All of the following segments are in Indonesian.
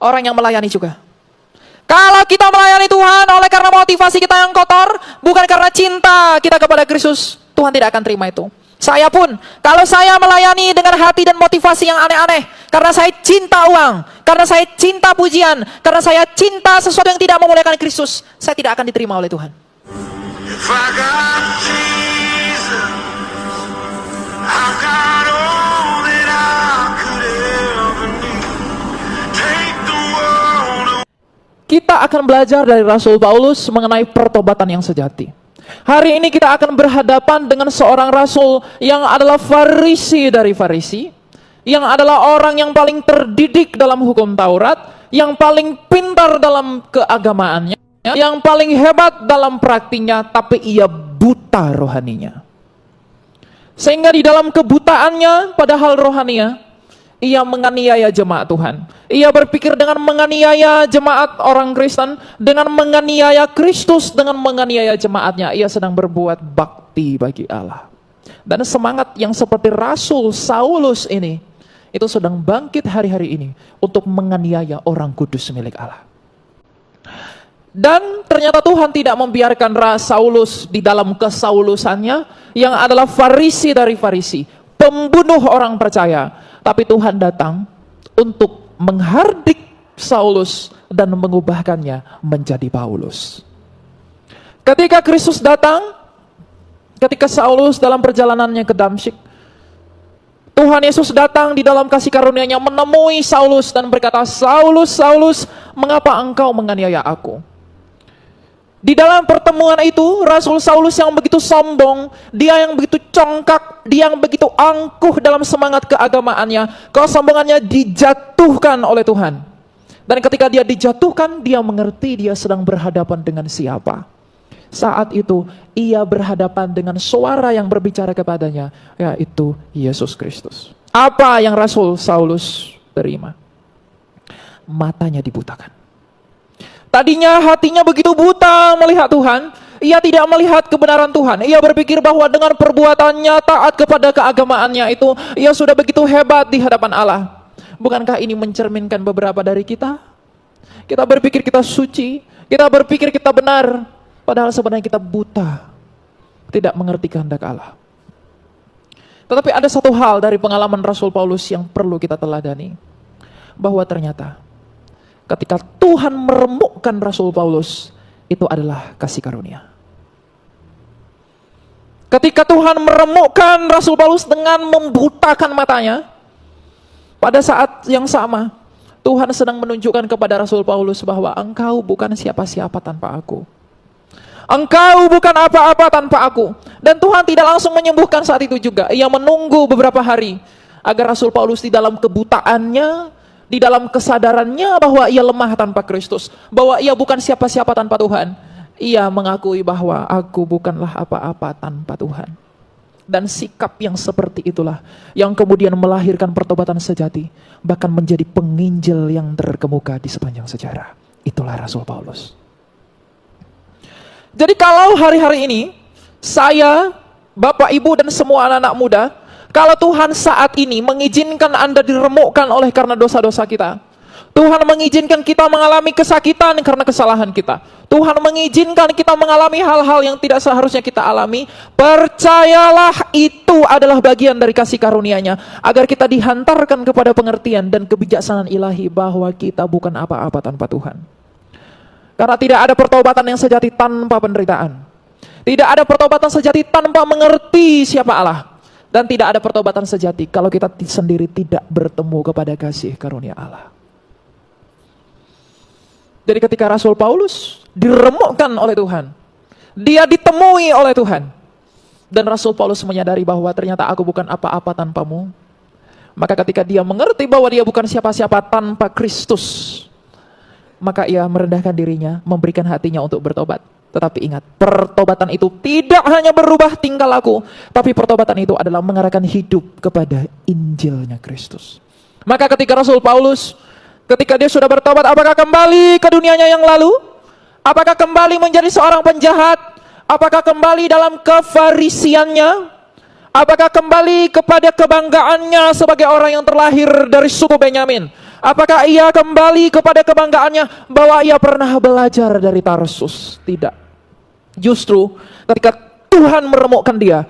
orang yang melayani juga. Kalau kita melayani Tuhan oleh karena motivasi kita yang kotor, bukan karena cinta kita kepada Kristus, Tuhan tidak akan terima itu. Saya pun, kalau saya melayani dengan hati dan motivasi yang aneh-aneh, karena saya cinta uang, karena saya cinta pujian, karena saya cinta sesuatu yang tidak memuliakan Kristus, saya tidak akan diterima oleh Tuhan. If I got Jesus, I got all that I could ever need. Take the world. Kita akan belajar dari Rasul Paulus mengenai pertobatan yang sejati. Hari ini kita akan berhadapan dengan seorang rasul yang adalah Farisi dari Farisi, yang adalah orang yang paling terdidik dalam hukum Taurat, yang paling pintar dalam keagamaannya, yang paling hebat dalam praktiknya, tapi ia buta rohaninya. Sehingga di dalam kebutaannya, padahal rohaninya, ia menganiaya jemaat Tuhan. Ia berpikir dengan menganiaya jemaat orang Kristen, dengan menganiaya Kristus, dengan menganiaya jemaatnya, ia sedang berbuat bakti bagi Allah. Dan semangat yang seperti Rasul Saulus ini, itu sedang bangkit hari-hari ini untuk menganiaya orang kudus milik Allah. Dan ternyata Tuhan tidak membiarkan Saulus di dalam kesaulusannya, yang adalah Farisi dari Farisi, pembunuh orang percaya. Tapi Tuhan datang untuk menghardik Saulus dan mengubahkannya menjadi Paulus. Ketika Kristus datang, ketika Saulus dalam perjalanannya ke Damsyik, Tuhan Yesus datang di dalam kasih karunia-Nya menemui Saulus dan berkata, "Saulus, Saulus, mengapa engkau menganiaya aku?" Di dalam pertemuan itu, Rasul Saulus yang begitu sombong, dia yang begitu congkak, dia yang begitu angkuh dalam semangat keagamaannya, kesombongannya dijatuhkan oleh Tuhan. Dan ketika dia dijatuhkan, dia mengerti dia sedang berhadapan dengan siapa. Saat itu, ia berhadapan dengan suara yang berbicara kepadanya, yaitu Yesus Kristus. Apa yang Rasul Saulus terima? Matanya dibutakan. Tadinya hatinya begitu buta melihat Tuhan, ia tidak melihat kebenaran Tuhan. Ia berpikir bahwa dengan perbuatannya taat kepada keagamaannya itu, ia sudah begitu hebat di hadapan Allah. Bukankah ini mencerminkan beberapa dari kita? Kita berpikir kita suci, kita berpikir kita benar, padahal sebenarnya kita buta, tidak mengerti kehendak Allah. Tetapi ada satu hal dari pengalaman Rasul Paulus yang perlu kita teladani, bahwa ternyata ketika Tuhan meremukkan Rasul Paulus, itu adalah kasih karunia. Ketika Tuhan meremukkan Rasul Paulus dengan membutakan matanya, pada saat yang sama, Tuhan sedang menunjukkan kepada Rasul Paulus bahwa engkau bukan siapa-siapa tanpa aku. Engkau bukan apa-apa tanpa aku. Dan Tuhan tidak langsung menyembuhkan saat itu juga. Ia menunggu beberapa hari agar Rasul Paulus di dalam kebutaannya, di dalam kesadarannya bahwa ia lemah tanpa Kristus, bahwa ia bukan siapa-siapa tanpa Tuhan, ia mengakui bahwa aku bukanlah apa-apa tanpa Tuhan. Dan sikap yang seperti itulah yang kemudian melahirkan pertobatan sejati, bahkan menjadi penginjil yang terkemuka di sepanjang sejarah. Itulah Rasul Paulus. Jadi kalau hari-hari ini saya, Bapak, Ibu, dan semua anak-anak muda, kalau Tuhan saat ini mengizinkan Anda diremukkan oleh karena dosa-dosa kita, Tuhan mengizinkan kita mengalami kesakitan karena kesalahan kita, Tuhan mengizinkan kita mengalami hal-hal yang tidak seharusnya kita alami, percayalah itu adalah bagian dari kasih karunia-Nya, agar kita dihantarkan kepada pengertian dan kebijaksanaan ilahi bahwa kita bukan apa-apa tanpa Tuhan. Karena tidak ada pertobatan yang sejati tanpa penderitaan. Tidak ada pertobatan sejati tanpa mengerti siapa Allah. Dan tidak ada pertobatan sejati kalau kita sendiri tidak bertemu kepada kasih karunia Allah. Jadi ketika Rasul Paulus diremukkan oleh Tuhan, dia ditemui oleh Tuhan, dan Rasul Paulus menyadari bahwa ternyata aku bukan apa-apa tanpamu, maka ketika dia mengerti bahwa dia bukan siapa-siapa tanpa Kristus, maka ia merendahkan dirinya, memberikan hatinya untuk bertobat. Tetapi ingat, pertobatan itu tidak hanya berubah tingkah laku, tapi pertobatan itu adalah mengarahkan hidup kepada Injilnya Kristus. Maka ketika Rasul Paulus, ketika dia sudah bertobat, apakah kembali ke dunianya yang lalu? Apakah kembali menjadi seorang penjahat? Apakah kembali dalam kefarisiannya? Apakah kembali kepada kebanggaannya sebagai orang yang terlahir dari suku Benyamin? Apakah ia kembali kepada kebanggaannya bahwa ia pernah belajar dari Tarsus? Tidak. Justru ketika Tuhan meremukkan dia,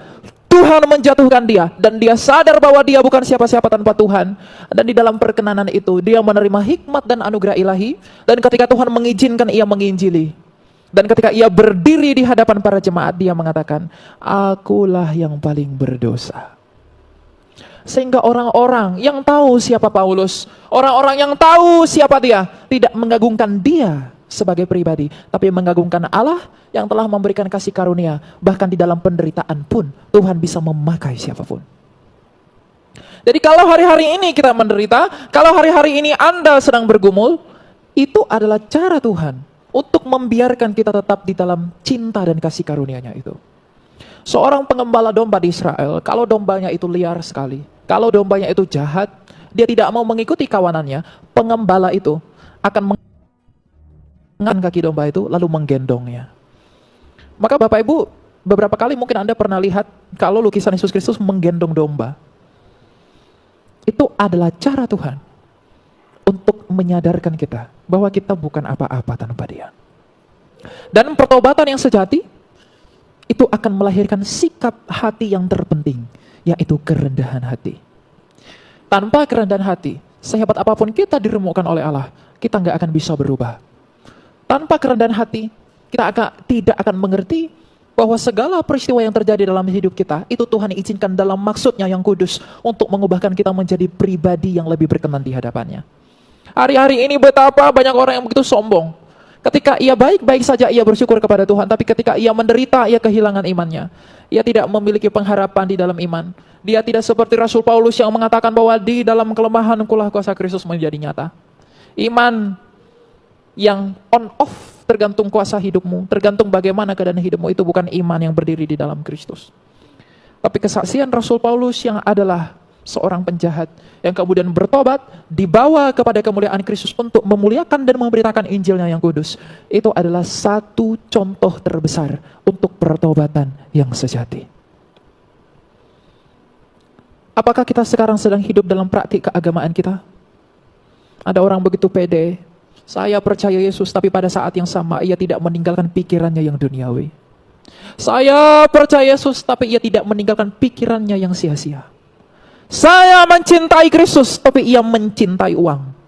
Tuhan menjatuhkan dia, dan dia sadar bahwa dia bukan siapa-siapa tanpa Tuhan. Dan di dalam perkenanan itu, dia menerima hikmat dan anugerah ilahi. Dan ketika Tuhan mengizinkan ia menginjili, dan ketika ia berdiri di hadapan para jemaat, dia mengatakan, akulah yang paling berdosa. Sehingga orang-orang yang tahu siapa Paulus, orang-orang yang tahu siapa dia, tidak mengagungkan dia sebagai pribadi, tapi mengagungkan Allah yang telah memberikan kasih karunia. Bahkan di dalam penderitaan pun Tuhan bisa memakai siapapun. Jadi kalau hari-hari ini kita menderita, kalau hari-hari ini Anda sedang bergumul, itu adalah cara Tuhan untuk membiarkan kita tetap di dalam cinta dan kasih karunia-Nya itu. Seorang pengembala domba di Israel, kalau dombanya itu liar sekali, kalau dombanya itu jahat, dia tidak mau mengikuti kawanannya, pengembala itu akan mengangkat kaki domba itu lalu menggendongnya. Maka Bapak Ibu, beberapa kali mungkin Anda pernah lihat kalau lukisan Yesus Kristus menggendong domba. Itu adalah cara Tuhan untuk menyadarkan kita bahwa kita bukan apa-apa tanpa Dia. Dan pertobatan yang sejati itu akan melahirkan sikap hati yang terpenting, yaitu kerendahan hati. Tanpa kerendahan hati, sehebat apapun kita diremukkan oleh Allah, kita nggak akan bisa berubah. Tanpa kerendahan hati, kita tidak akan mengerti bahwa segala peristiwa yang terjadi dalam hidup kita, itu Tuhan izinkan dalam maksudnya yang kudus untuk mengubahkan kita menjadi pribadi yang lebih berkenan di hadapannya. Hari-hari ini betapa banyak orang yang begitu sombong. Ketika ia baik-baik saja ia bersyukur kepada Tuhan, tapi ketika ia menderita ia kehilangan imannya. Ia tidak memiliki pengharapan di dalam iman. Dia tidak seperti Rasul Paulus yang mengatakan bahwa di dalam kelemahan kulah kuasa Kristus menjadi nyata. Iman yang on off tergantung kuasa hidupmu, tergantung bagaimana keadaan hidupmu, itu bukan iman yang berdiri di dalam Kristus. Tapi kesaksian Rasul Paulus yang adalah seorang penjahat yang kemudian bertobat, dibawa kepada kemuliaan Kristus untuk memuliakan dan memberitakan Injilnya yang kudus, itu adalah satu contoh terbesar untuk pertobatan yang sejati. Apakah kita sekarang sedang hidup dalam praktik keagamaan kita? Ada orang begitu pede, saya percaya Yesus, tapi pada saat yang sama ia tidak meninggalkan pikirannya yang duniawi. Saya percaya Yesus, tapi ia tidak meninggalkan pikirannya yang sia-sia. Saya mencintai Kristus, tapi ia mencintai uang.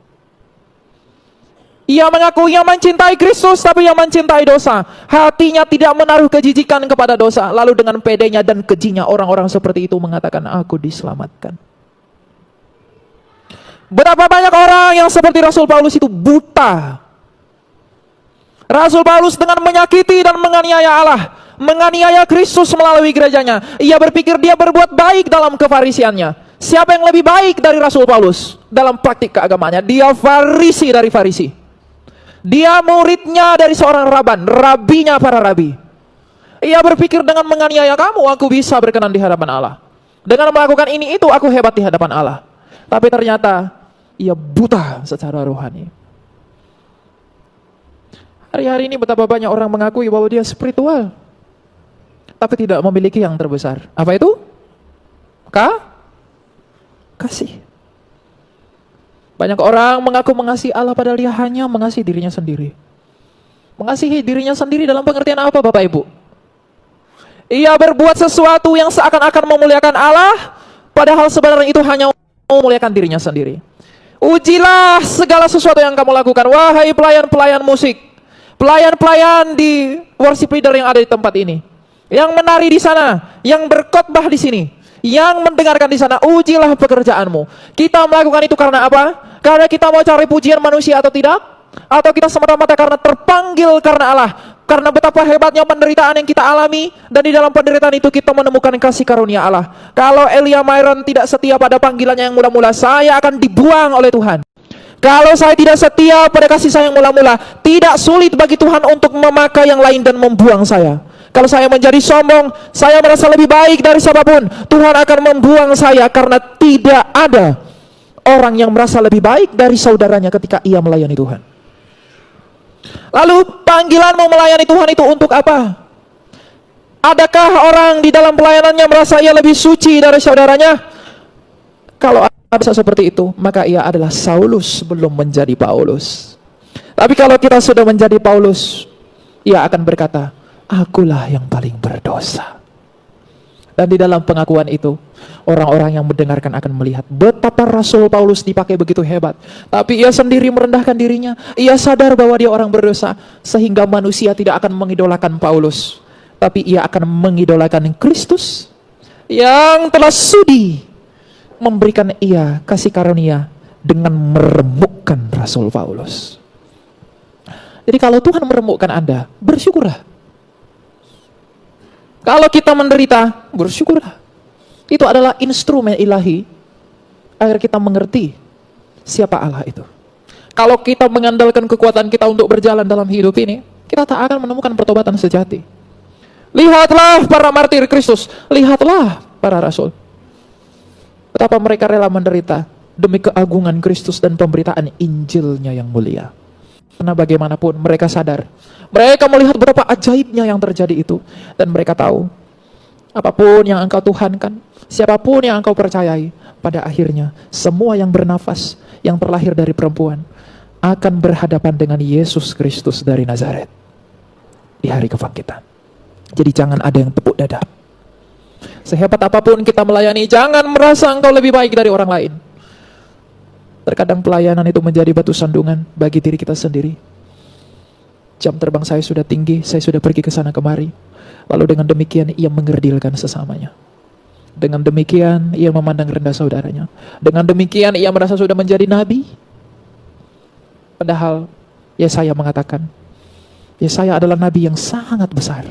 Ia mengaku ia mencintai Kristus, tapi ia mencintai dosa. Hatinya tidak menaruh kejijikan kepada dosa. Lalu dengan pedenya dan kejinya orang-orang seperti itu mengatakan, aku diselamatkan. Berapa banyak orang yang seperti Rasul Paulus itu buta. Rasul Paulus dengan menyakiti dan menganiaya Allah, menganiaya Kristus melalui gerejanya. Ia berpikir dia berbuat baik dalam kefarisiannya. Siapa yang lebih baik dari Rasul Paulus dalam praktik keagamaannya? Dia Farisi dari Farisi. Dia muridnya dari seorang Raban, rabinya para rabi. Ia berpikir dengan menganiaya kamu, aku bisa berkenan di hadapan Allah. Dengan melakukan ini itu, aku hebat di hadapan Allah. Tapi ternyata ia buta secara rohani. Hari-hari ini betapa banyak orang mengakui bahwa dia spiritual, tapi tidak memiliki yang terbesar. Apa itu? Kasih. Banyak orang mengaku mengasihi Allah padahal dia hanya mengasihi dirinya sendiri. Mengasihi dirinya sendiri dalam pengertian apa, Bapak Ibu? Ia berbuat sesuatu yang seakan-akan memuliakan Allah, padahal sebenarnya itu hanya memuliakan dirinya sendiri. Ujilah segala sesuatu yang kamu lakukan, wahai pelayan-pelayan musik, pelayan-pelayan di worship leader yang ada di tempat ini, yang menari di sana, yang berkhotbah di sini, yang mendengarkan di sana, ujilah pekerjaanmu. Kita melakukan itu karena apa? Karena kita mau cari pujian manusia atau tidak? Atau kita semata-mata karena terpanggil karena Allah? Karena betapa hebatnya penderitaan yang kita alami, dan di dalam penderitaan itu kita menemukan kasih karunia Allah. Kalau Elia Myron tidak setia pada panggilannya yang mula-mula, saya akan dibuang oleh Tuhan. Kalau saya tidak setia pada kasih sayang mula-mula, tidak sulit bagi Tuhan untuk memakai yang lain dan membuang saya. Kalau saya menjadi sombong, saya merasa lebih baik dari siapapun, Tuhan akan membuang saya, karena tidak ada orang yang merasa lebih baik dari saudaranya ketika ia melayani Tuhan. Lalu panggilanmu melayani Tuhan itu untuk apa? Adakah orang di dalam pelayanannya merasa ia lebih suci dari saudaranya? Kalau Pada saat seperti itu, maka ia adalah Saulus belum menjadi Paulus. Tapi kalau kita sudah menjadi Paulus, ia akan berkata, akulah yang paling berdosa. Dan di dalam pengakuan itu, orang-orang yang mendengarkan akan melihat betapa Rasul Paulus dipakai begitu hebat. Tapi ia sendiri merendahkan dirinya. Ia sadar bahwa dia orang berdosa, sehingga manusia tidak akan mengidolakan Paulus. Tapi ia akan mengidolakan Kristus yang telah sudi memberikan ia kasih karunia dengan meremukkan Rasul Paulus. Jadi kalau Tuhan meremukkan Anda, bersyukurlah. Kalau kita menderita, bersyukurlah. Itu adalah instrumen ilahi agar kita mengerti siapa Allah itu. Kalau kita mengandalkan kekuatan kita untuk berjalan dalam hidup ini, kita tak akan menemukan pertobatan sejati. Lihatlah para martir Kristus, lihatlah para rasul. Betapa mereka rela menderita demi keagungan Kristus dan pemberitaan Injilnya yang mulia. Karena bagaimanapun mereka sadar, mereka melihat berapa ajaibnya yang terjadi itu. Dan mereka tahu, apapun yang engkau tuhankan, siapapun yang engkau percayai, pada akhirnya semua yang bernafas, yang terlahir dari perempuan, akan berhadapan dengan Yesus Kristus dari Nazaret di hari kebangkitan. Jadi jangan ada yang tepuk dada. Sehebat apapun kita melayani, jangan merasa engkau lebih baik dari orang lain. Terkadang pelayanan itu menjadi batu sandungan bagi diri kita sendiri. Jam terbang saya sudah tinggi, saya sudah pergi ke sana kemari. Lalu dengan demikian ia mengerdilkan sesamanya. Dengan demikian ia memandang rendah saudaranya. Dengan demikian ia merasa sudah menjadi nabi. Padahal Yesaya mengatakan, Yesaya adalah nabi yang sangat besar.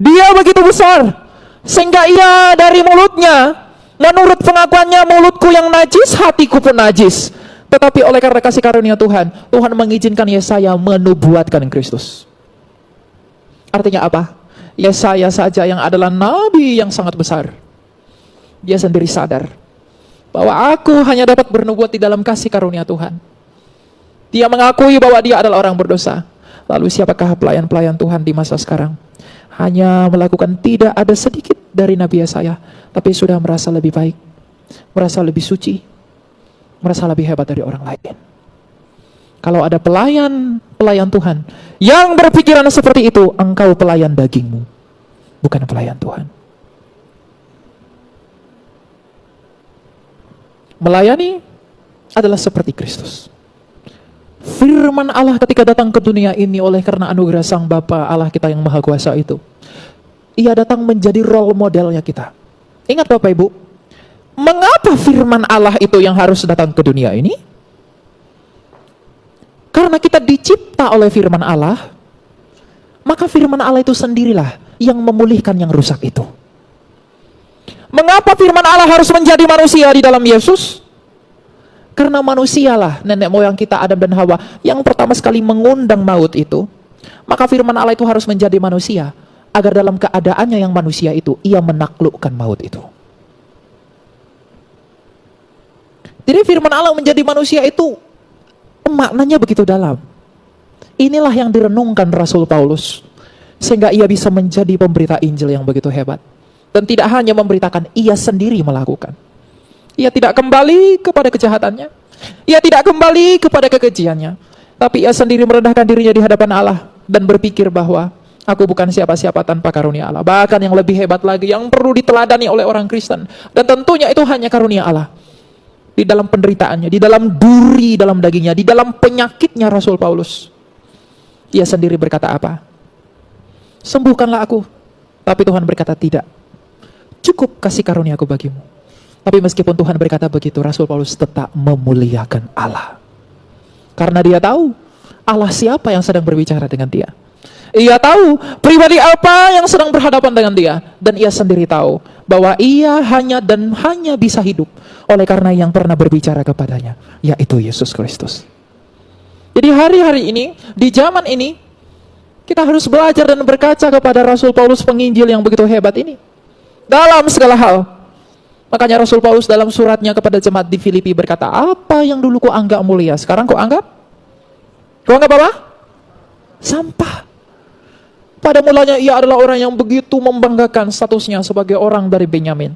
Dia begitu besar sehingga ia dari mulutnya, menurut pengakuannya, mulutku yang najis, hatiku pun najis. Tetapi oleh karena kasih karunia Tuhan, Tuhan mengizinkan Yesaya menubuatkan Kristus. Artinya apa? Yesaya saja yang adalah nabi yang sangat besar, dia sendiri sadar bahwa aku hanya dapat bernubuat di dalam kasih karunia Tuhan. Dia mengakui bahwa dia adalah orang berdosa. Lalu siapakah pelayan-pelayan Tuhan di masa sekarang? Hanya melakukan tidak ada sedikit dari Nabi Yesaya, tapi sudah merasa lebih baik, merasa lebih suci, merasa lebih hebat dari orang lain. Kalau ada pelayan Tuhan yang berpikiran seperti itu, engkau pelayan dagingmu, bukan pelayan Tuhan. Melayani adalah seperti Kristus. Firman Allah ketika datang ke dunia ini oleh karena anugerah Sang Bapa Allah kita yang Maha Kuasa itu, ia datang menjadi role modelnya kita. Ingat Bapak Ibu, mengapa firman Allah itu yang harus datang ke dunia ini? Karena kita dicipta oleh firman Allah, maka firman Allah itu sendirilah yang memulihkan yang rusak itu. Mengapa firman Allah harus menjadi manusia di dalam Yesus? Karena manusialah nenek moyang kita Adam dan Hawa yang pertama sekali mengundang maut itu. Maka firman Allah itu harus menjadi manusia, agar dalam keadaannya yang manusia itu, ia menaklukkan maut itu. Jadi firman Allah menjadi manusia itu maknanya begitu dalam. Inilah yang direnungkan Rasul Paulus, sehingga ia bisa menjadi pemberita Injil yang begitu hebat. Dan tidak hanya memberitakan, ia sendiri melakukan. Ia tidak kembali kepada kejahatannya, ia tidak kembali kepada kekejiannya, tapi ia sendiri merendahkan dirinya di hadapan Allah dan berpikir bahwa aku bukan siapa-siapa tanpa karunia Allah. Bahkan yang lebih hebat lagi, yang perlu diteladani oleh orang Kristen, dan tentunya itu hanya karunia Allah. Di dalam penderitaannya, di dalam duri dalam dagingnya, di dalam penyakitnya Rasul Paulus, ia sendiri berkata apa? Sembuhkanlah aku. Tapi Tuhan berkata tidak, cukup kasih karunia aku bagimu. Tapi meskipun Tuhan berkata begitu, Rasul Paulus tetap memuliakan Allah. Karena dia tahu Allah siapa yang sedang berbicara dengan dia. Ia tahu pribadi apa yang sedang berhadapan dengan dia. Dan ia sendiri tahu bahwa ia hanya bisa hidup oleh karena yang pernah berbicara kepadanya, yaitu Yesus Kristus. Jadi hari-hari ini, di zaman ini, kita harus belajar dan berkaca kepada Rasul Paulus penginjil yang begitu hebat ini. Dalam segala hal. Makanya Rasul Paulus dalam suratnya kepada jemaat di Filipi berkata, apa yang dulu kau anggap mulia, sekarang kau anggap? Kau anggap apa? Sampah. Pada mulanya ia adalah orang yang begitu membanggakan statusnya sebagai orang dari Benyamin.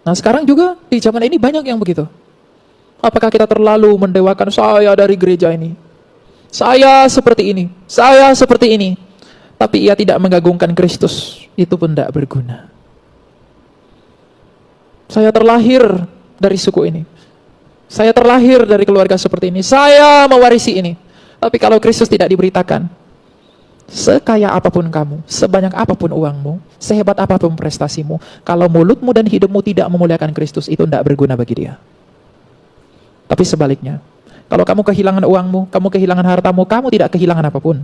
Nah sekarang juga di zaman ini banyak yang begitu. Apakah kita terlalu mendewakan saya dari gereja ini? Saya seperti ini, saya seperti ini. Tapi ia tidak mengagungkan Kristus. Itu pun tidak berguna. Saya terlahir dari suku ini. Saya terlahir dari keluarga seperti ini. Saya mewarisi ini. Tapi kalau Kristus tidak diberitakan, sekaya apapun kamu, sebanyak apapun uangmu, sehebat apapun prestasimu, kalau mulutmu dan hidupmu tidak memuliakan Kristus, itu tidak berguna bagi dia. Tapi sebaliknya, kalau kamu kehilangan uangmu, kamu kehilangan hartamu, kamu tidak kehilangan apapun.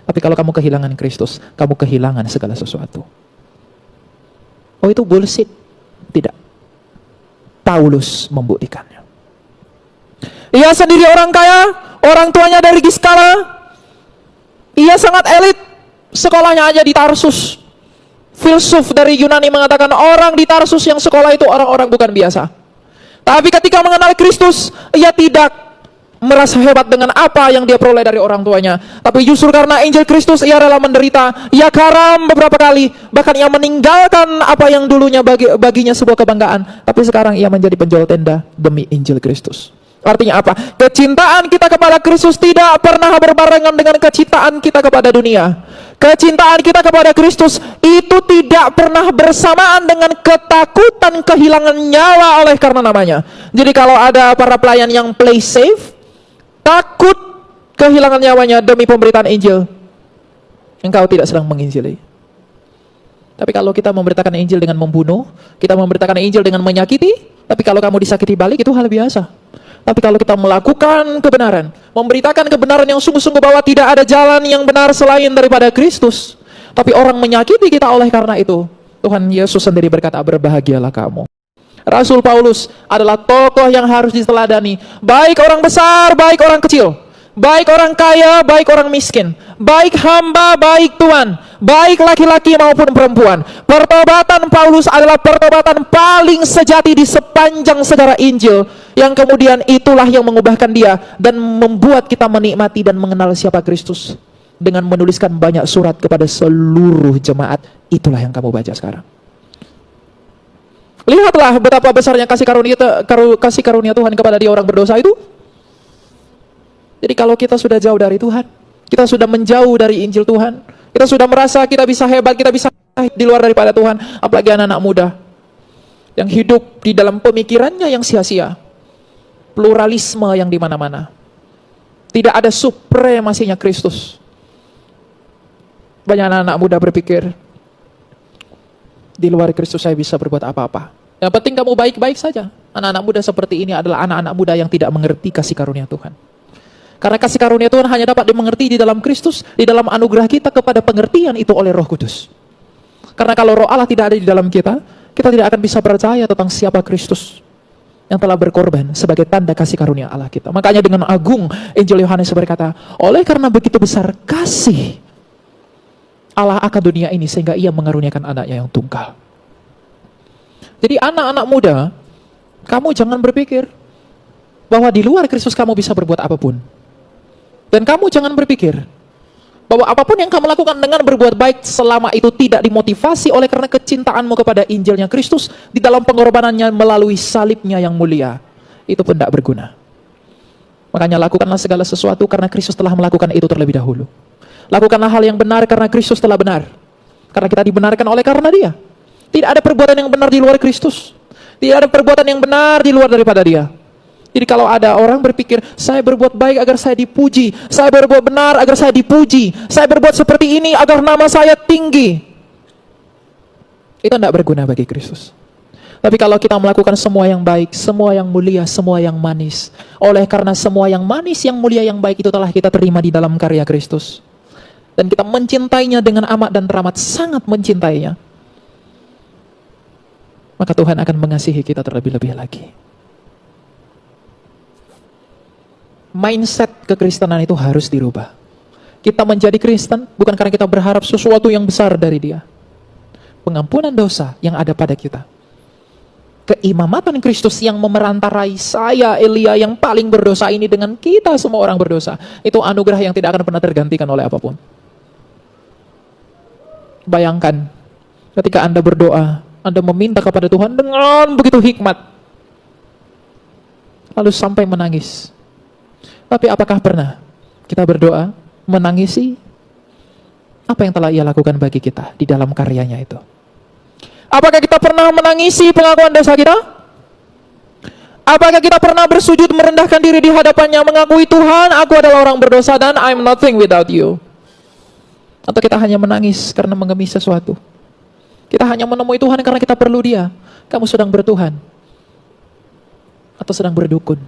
Tapi kalau kamu kehilangan Kristus, kamu kehilangan segala sesuatu. Oh itu bullshit. Tidak. Paulus membuktikannya. Ia sendiri orang kaya, orang tuanya dari Giskala. Ia sangat elit, sekolahnya aja di Tarsus. Filsuf dari Yunani mengatakan orang di Tarsus yang sekolah itu orang-orang bukan biasa. Tapi ketika mengenal Kristus, ia tidak merasa hebat dengan apa yang dia peroleh dari orang tuanya. Tapi justru karena Injil Kristus, ia rela menderita. Ia karam beberapa kali. Bahkan ia meninggalkan apa yang dulunya baginya sebuah kebanggaan. Tapi sekarang ia menjadi penjual tenda demi Injil Kristus. Artinya apa? Kecintaan kita kepada Kristus tidak pernah berbarengan dengan kecintaan kita kepada dunia. Kecintaan kita kepada Kristus itu tidak pernah bersamaan dengan ketakutan kehilangan nyawa oleh karena namanya. Jadi kalau ada para pelayan yang play safe, takut kehilangan nyawanya demi pemberitaan Injil, engkau tidak sedang menginjili. Tapi kalau kita memberitakan Injil dengan membunuh, kita memberitakan Injil dengan menyakiti, tapi kalau kamu disakiti balik, itu hal biasa. Tapi kalau kita melakukan kebenaran, memberitakan kebenaran yang sungguh-sungguh bahwa tidak ada jalan yang benar selain daripada Kristus, tapi orang menyakiti kita oleh karena itu, Tuhan Yesus sendiri berkata, berbahagialah kamu. Rasul Paulus adalah tokoh yang harus diteladani, baik orang besar, baik orang kecil, baik orang kaya, baik orang miskin, baik hamba, baik tuan, baik laki-laki maupun perempuan. Pertobatan Paulus adalah pertobatan paling sejati di sepanjang sejarah Injil, yang kemudian itulah yang mengubahkan dia dan membuat kita menikmati dan mengenal siapa Kristus dengan menuliskan banyak surat kepada seluruh jemaat. Itulah yang kamu baca sekarang. Lihatlah betapa besarnya kasih karunia Tuhan kepada dia orang berdosa itu. Jadi kalau kita sudah jauh dari Tuhan, kita sudah menjauh dari Injil Tuhan, kita sudah merasa kita bisa hebat, kita bisa di luar daripada Tuhan, apalagi anak-anak muda yang hidup di dalam pemikirannya yang sia-sia, pluralisme yang di mana-mana, tidak ada supremasinya Kristus. Banyak anak-anak muda berpikir, di luar Kristus saya bisa berbuat apa-apa. Yang penting kamu baik-baik saja. Anak-anak muda seperti ini adalah anak-anak muda yang tidak mengerti kasih karunia Tuhan. Karena kasih karunia Tuhan hanya dapat dimengerti di dalam Kristus, di dalam anugerah kita kepada pengertian itu oleh Roh Kudus. Karena kalau Roh Allah tidak ada di dalam kita, kita tidak akan bisa percaya tentang siapa Kristus yang telah berkorban sebagai tanda kasih karunia Allah kita. Makanya dengan agung Injil Yohanes berkata, oleh karena begitu besar kasih Allah akan dunia ini sehingga ia mengaruniakan anaknya yang tunggal. Jadi anak-anak muda, kamu jangan berpikir bahwa di luar Kristus kamu bisa berbuat apapun. Dan kamu jangan berpikir bahwa apapun yang kamu lakukan dengan berbuat baik selama itu tidak dimotivasi oleh karena kecintaanmu kepada Injilnya Kristus di dalam pengorbanannya melalui salibnya yang mulia, itu pun tidak berguna. Makanya lakukanlah segala sesuatu karena Kristus telah melakukan itu terlebih dahulu. Lakukanlah hal yang benar karena Kristus telah benar. Karena kita dibenarkan oleh karena dia. Tidak ada perbuatan yang benar di luar Kristus. Tidak ada perbuatan yang benar di luar daripada dia. Jadi kalau ada orang berpikir, saya berbuat baik agar saya dipuji, saya berbuat benar agar saya dipuji, saya berbuat seperti ini agar nama saya tinggi, itu tidak berguna bagi Kristus. Tapi kalau kita melakukan semua yang baik, semua yang mulia, semua yang manis, oleh karena semua yang manis, yang mulia, yang baik itu telah kita terima di dalam karya Kristus, dan kita mencintainya dengan amat dan teramat, sangat mencintainya, maka Tuhan akan mengasihi kita terlebih-lebih lagi. Mindset kekristenan itu harus dirubah. Kita menjadi Kristen bukan karena kita berharap sesuatu yang besar dari dia. Pengampunan dosa yang ada pada kita. Keimamatan Kristus yang memerantarai saya, Elia yang paling berdosa ini dengan kita semua orang berdosa. Itu anugerah yang tidak akan pernah tergantikan oleh apapun. Bayangkan ketika Anda berdoa Anda meminta kepada Tuhan dengan begitu hikmat, lalu sampai menangis. Tapi apakah pernah kita berdoa menangisi apa yang telah Ia lakukan bagi kita di dalam karyanya itu? Apakah kita pernah menangisi pengakuan dosa kita? Apakah kita pernah bersujud merendahkan diri di hadapannya, mengakui Tuhan, aku adalah orang berdosa dan I'm nothing without you? Atau kita hanya menangis karena mengemis sesuatu? Kita hanya menemui Tuhan karena kita perlu Dia. Kamu sedang bertuhan atau sedang berdukun?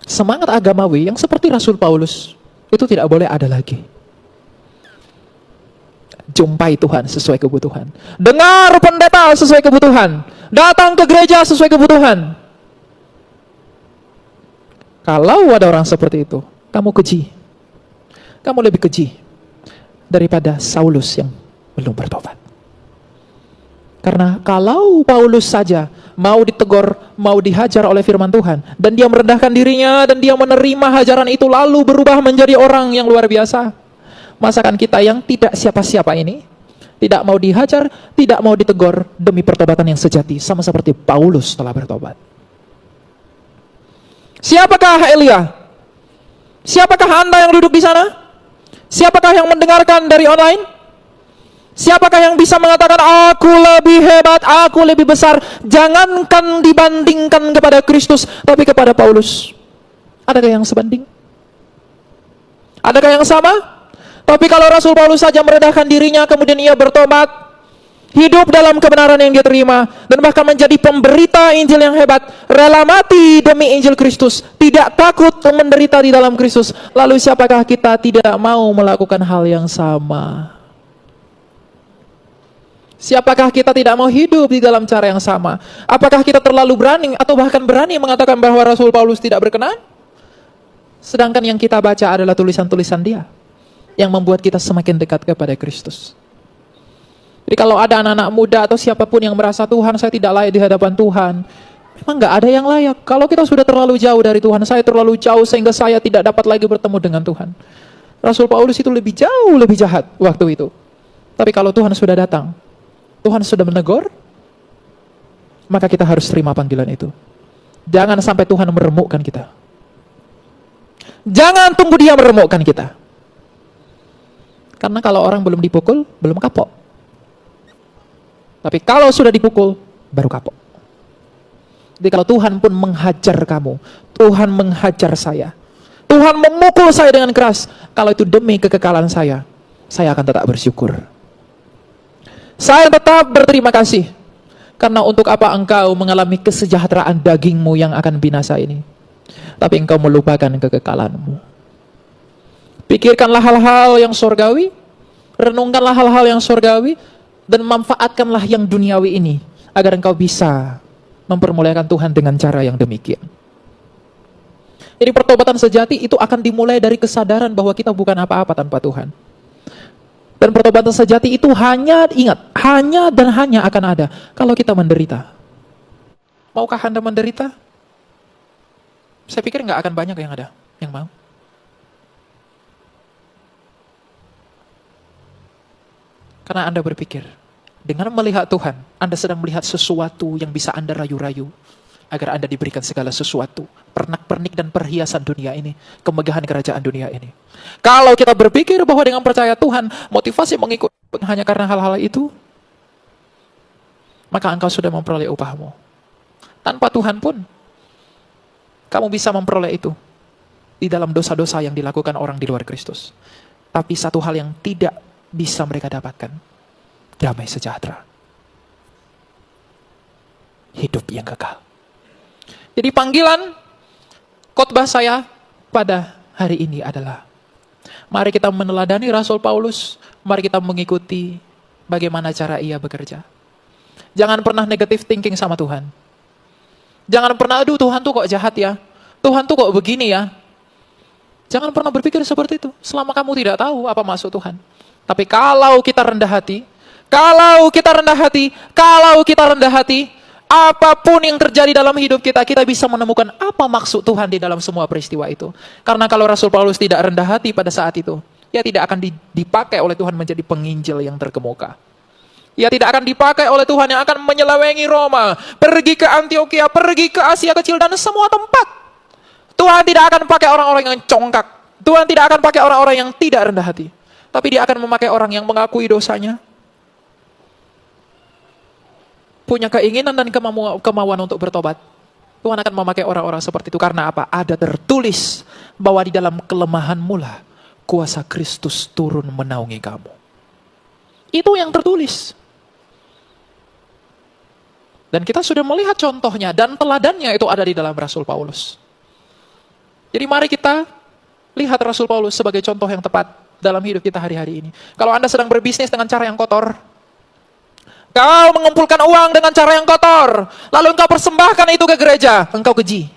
Semangat agamawi yang seperti Rasul Paulus itu tidak boleh ada lagi. Jumpai Tuhan sesuai kebutuhan. Dengar pendeta sesuai kebutuhan. Datang ke gereja sesuai kebutuhan. Kalau ada orang seperti itu, kamu keji. Kamu lebih keji daripada Saulus yang belum bertobat. Karena kalau Paulus saja mau ditegur, mau dihajar oleh firman Tuhan, dan dia merendahkan dirinya, dan dia menerima hajaran itu, lalu berubah menjadi orang yang luar biasa. Masakan kita yang tidak siapa-siapa ini, tidak mau dihajar, tidak mau ditegur demi pertobatan yang sejati, sama seperti Paulus telah bertobat. Siapakah Elia? Siapakah Anda yang duduk di sana? Siapakah yang mendengarkan dari online? Siapakah yang bisa mengatakan, aku lebih hebat, aku lebih besar, jangankan dibandingkan kepada Kristus, tapi kepada Paulus? Adakah yang sebanding? Adakah yang sama? Tapi kalau Rasul Paulus saja merendahkan dirinya, kemudian ia bertobat, hidup dalam kebenaran yang dia terima, dan bahkan menjadi pemberita Injil yang hebat, rela mati demi Injil Kristus, tidak takut menderita di dalam Kristus. Lalu siapakah kita tidak mau melakukan hal yang sama? Siapakah kita tidak mau hidup di dalam cara yang sama? Apakah kita terlalu berani atau bahkan berani mengatakan bahwa Rasul Paulus tidak berkenan? Sedangkan yang kita baca adalah tulisan-tulisan dia yang membuat kita semakin dekat kepada Kristus. Jadi kalau ada anak-anak muda atau siapapun yang merasa Tuhan, saya tidak layak di hadapan Tuhan, memang nggak ada yang layak. Kalau kita sudah terlalu jauh dari Tuhan, saya terlalu jauh sehingga saya tidak dapat lagi bertemu dengan Tuhan. Rasul Paulus itu lebih jauh lebih jahat waktu itu. Tapi kalau Tuhan sudah datang, Tuhan sudah menegur, maka kita harus terima panggilan itu. Jangan sampai Tuhan meremukkan kita. Jangan tunggu Dia meremukkan kita. Karena kalau orang belum dipukul, belum kapok. Tapi kalau sudah dipukul, baru kapok. Jadi kalau Tuhan pun menghajar kamu, Tuhan menghajar saya, Tuhan memukul saya dengan keras, kalau itu demi kekekalan saya akan tetap bersyukur. Saya tetap berterima kasih. Karena untuk apa engkau mengalami kesejahteraan dagingmu yang akan binasa ini, tapi engkau melupakan kekekalanmu. Pikirkanlah hal-hal yang surgawi, renungkanlah hal-hal yang surgawi, dan manfaatkanlah yang duniawi ini, agar engkau bisa mempermuliakan Tuhan dengan cara yang demikian. Jadi pertobatan sejati itu akan dimulai dari kesadaran bahwa kita bukan apa-apa tanpa Tuhan. Dan pertobatan sejati itu hanya dan hanya akan ada kalau kita menderita. Maukah Anda menderita? Saya pikir nggak akan banyak yang ada yang mau. Karena Anda berpikir, dengan melihat Tuhan, Anda sedang melihat sesuatu yang bisa Anda rayu-rayu, agar Anda diberikan segala sesuatu, pernak-pernik dan perhiasan dunia ini, kemegahan kerajaan dunia ini. Kalau kita berpikir bahwa dengan percaya Tuhan, motivasi mengikut hanya karena hal-hal itu, maka engkau sudah memperoleh upahmu. Tanpa Tuhan pun, kamu bisa memperoleh itu di dalam dosa-dosa yang dilakukan orang di luar Kristus. Tapi satu hal yang tidak bisa mereka dapatkan, damai sejahtera, hidup yang kekal. Jadi panggilan khotbah saya pada hari ini adalah, mari kita meneladani Rasul Paulus, mari kita mengikuti bagaimana cara ia bekerja. Jangan pernah negative thinking sama Tuhan. Jangan pernah, aduh Tuhan tuh kok jahat ya, Tuhan tuh kok begini ya. Jangan pernah berpikir seperti itu, selama kamu tidak tahu apa maksud Tuhan. Tapi kalau kita rendah hati, apapun yang terjadi dalam hidup kita, kita bisa menemukan apa maksud Tuhan di dalam semua peristiwa itu. Karena kalau Rasul Paulus tidak rendah hati pada saat itu, ia tidak akan dipakai oleh Tuhan menjadi penginjil yang terkemuka. Ia tidak akan dipakai oleh Tuhan yang akan menyelewengi Roma, pergi ke Antioquia, pergi ke Asia Kecil, dan semua tempat. Tuhan tidak akan pakai orang-orang yang congkak. Tuhan tidak akan pakai orang-orang yang tidak rendah hati. Tapi dia akan memakai orang yang mengakui dosanya, punya keinginan dan kemauan untuk bertobat. Tuhan akan memakai orang-orang seperti itu. Karena apa? Ada tertulis bahwa di dalam kelemahanmu lah kuasa Kristus turun menaungi kamu. Itu yang tertulis. Dan kita sudah melihat contohnya dan teladannya itu ada di dalam Rasul Paulus. Jadi mari kita lihat Rasul Paulus sebagai contoh yang tepat dalam hidup kita hari-hari ini. Kalau Anda sedang berbisnis dengan cara yang kotor, kau mengumpulkan uang dengan cara yang kotor, lalu engkau persembahkan itu ke gereja, engkau keji.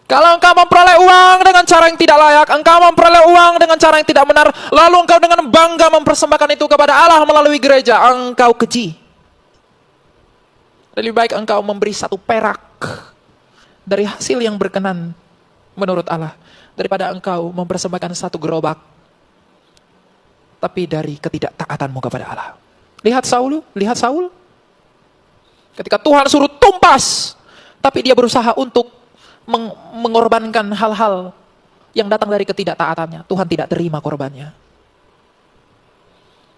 Kalau engkau memperoleh uang dengan cara yang tidak layak, engkau memperoleh uang dengan cara yang tidak benar, lalu engkau dengan bangga mempersembahkan itu kepada Allah melalui gereja, engkau keji. Lebih baik engkau memberi 1 perak dari hasil yang berkenan menurut Allah, daripada engkau mempersembahkan 1 gerobak, tapi dari ketidaktaatanmu kepada Allah. Lihat Saul. Ketika Tuhan suruh tumpas, tapi dia berusaha untuk mengorbankan hal-hal yang datang dari ketidaktaatannya. Tuhan tidak terima korbannya.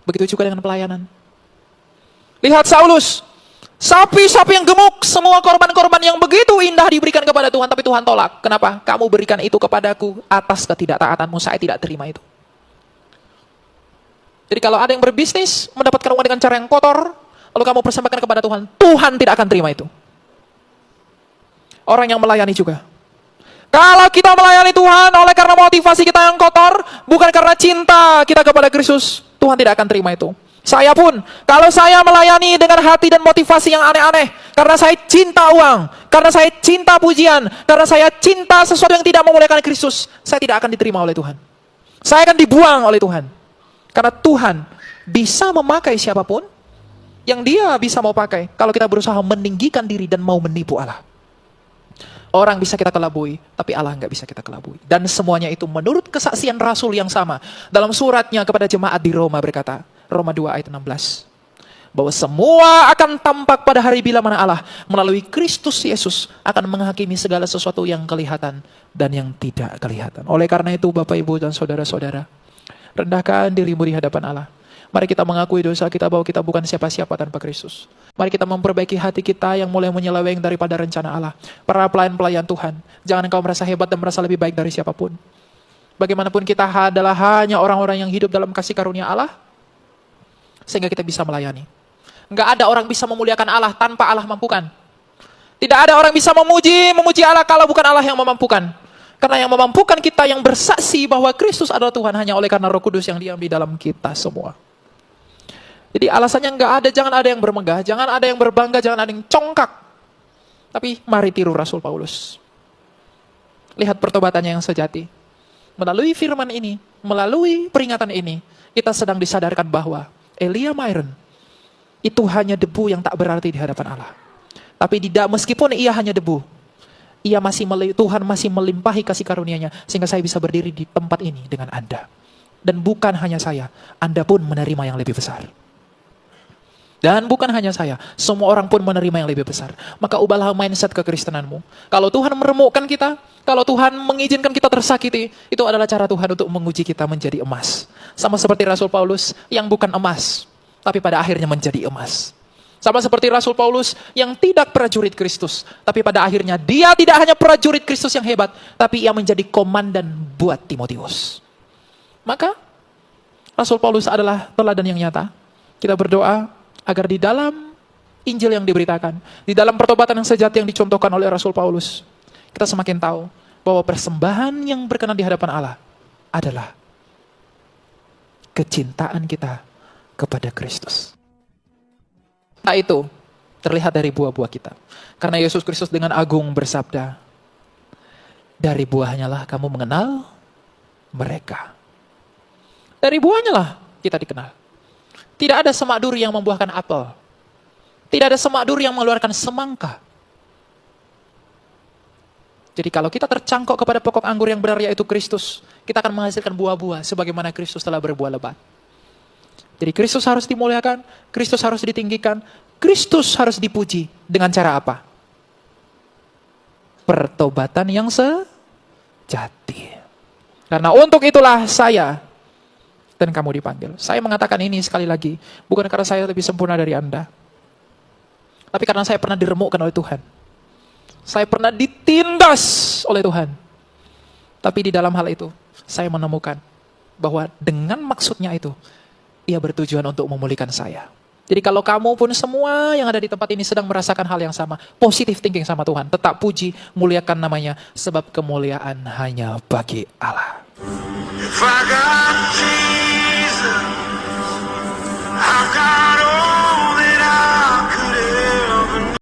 Begitu juga dengan pelayanan. Lihat Saulus, sapi-sapi yang gemuk, semua korban-korban yang begitu indah diberikan kepada Tuhan, tapi Tuhan tolak. Kenapa? Kamu berikan itu kepadaku atas ketidaktaatanmu, saya tidak terima itu. Jadi kalau ada yang berbisnis, mendapatkan uang dengan cara yang kotor, lalu kamu persembahkan kepada Tuhan, Tuhan tidak akan terima itu. Orang yang melayani juga. Kalau kita melayani Tuhan oleh karena motivasi kita yang kotor, bukan karena cinta kita kepada Kristus, Tuhan tidak akan terima itu. Saya pun, kalau saya melayani dengan hati dan motivasi yang aneh-aneh, karena saya cinta uang, karena saya cinta pujian, karena saya cinta sesuatu yang tidak memuliakan Kristus, saya tidak akan diterima oleh Tuhan. Saya akan dibuang oleh Tuhan. Karena Tuhan bisa memakai siapapun yang dia bisa mau pakai, kalau kita berusaha meninggikan diri dan mau menipu Allah. Orang bisa kita kelabui, tapi Allah nggak bisa kita kelabui. Dan semuanya itu menurut kesaksian Rasul yang sama. Dalam suratnya kepada jemaat di Roma berkata, Roma 2 ayat 16. Bahwa semua akan tampak pada hari bila mana Allah melalui Kristus Yesus akan menghakimi segala sesuatu yang kelihatan dan yang tidak kelihatan. Oleh karena itu Bapak Ibu dan Saudara-saudara, rendahkan dirimu di hadapan Allah. Mari kita mengakui dosa kita bahwa kita bukan siapa-siapa tanpa Kristus. Mari kita memperbaiki hati kita yang mulai menyeleweng daripada rencana Allah. Para pelayan-pelayan Tuhan, jangan engkau merasa hebat dan merasa lebih baik dari siapapun. Bagaimanapun kita adalah hanya orang-orang yang hidup dalam kasih karunia Allah, sehingga kita bisa melayani. Enggak ada orang bisa memuliakan Allah tanpa Allah mampukan. Tidak ada orang bisa memuji Allah kalau bukan Allah yang memampukan. Karena yang memampukan kita yang bersaksi bahwa Kristus adalah Tuhan hanya oleh karena Roh Kudus yang diam di dalam kita semua. Jadi alasannya enggak ada, jangan ada yang bermegah, jangan ada yang berbangga, jangan ada yang congkak. Tapi mari tiru Rasul Paulus. Lihat pertobatannya yang sejati. Melalui firman ini, melalui peringatan ini, kita sedang disadarkan bahwa Elia Myron itu hanya debu yang tak berarti di hadapan Allah. Tapi meskipun ia hanya debu, Tuhan masih melimpahi kasih karunia-Nya sehingga saya bisa berdiri di tempat ini dengan Anda. Dan bukan hanya saya, Anda pun menerima yang lebih besar. Dan bukan hanya saya, semua orang pun menerima yang lebih besar. Maka ubahlah mindset kekristenanmu. Kalau Tuhan meremukkan kita, kalau Tuhan mengizinkan kita tersakiti, itu adalah cara Tuhan untuk menguji kita menjadi emas. Sama seperti Rasul Paulus yang bukan emas, tapi pada akhirnya menjadi emas. Sama seperti Rasul Paulus yang tidak prajurit Kristus, tapi pada akhirnya dia tidak hanya prajurit Kristus yang hebat, tapi ia menjadi komandan buat Timotius. Maka Rasul Paulus adalah teladan yang nyata. Kita berdoa agar di dalam Injil yang diberitakan, di dalam pertobatan yang sejati yang dicontohkan oleh Rasul Paulus, kita semakin tahu bahwa persembahan yang berkenan di hadapan Allah adalah kecintaan kita kepada Kristus. Nah itu terlihat dari buah-buah kita. Karena Yesus Kristus dengan agung bersabda, dari buahnya lah kamu mengenal mereka. Dari buahnya lah kita dikenal. Tidak ada semak duri yang membuahkan apel. Tidak ada semak duri yang mengeluarkan semangka. Jadi kalau kita tercangkok kepada pokok anggur yang benar yaitu Kristus, kita akan menghasilkan buah-buah sebagaimana Kristus telah berbuah lebat. Jadi Kristus harus dimuliakan, Kristus harus ditinggikan, Kristus harus dipuji. Dengan cara apa? Pertobatan yang sejati. Karena untuk itulah saya dan kamu dipanggil. Saya mengatakan ini sekali lagi, bukan karena saya lebih sempurna dari Anda, tapi karena saya pernah diremukkan oleh Tuhan. Saya pernah ditindas oleh Tuhan. Tapi di dalam hal itu, saya menemukan bahwa dengan maksudnya itu, Ia bertujuan untuk memulihkan saya. Jadi kalau kamu pun semua yang ada di tempat ini sedang merasakan hal yang sama, positive thinking sama Tuhan, tetap puji, muliakan namanya, sebab kemuliaan hanya bagi Allah. If I got Jesus, I got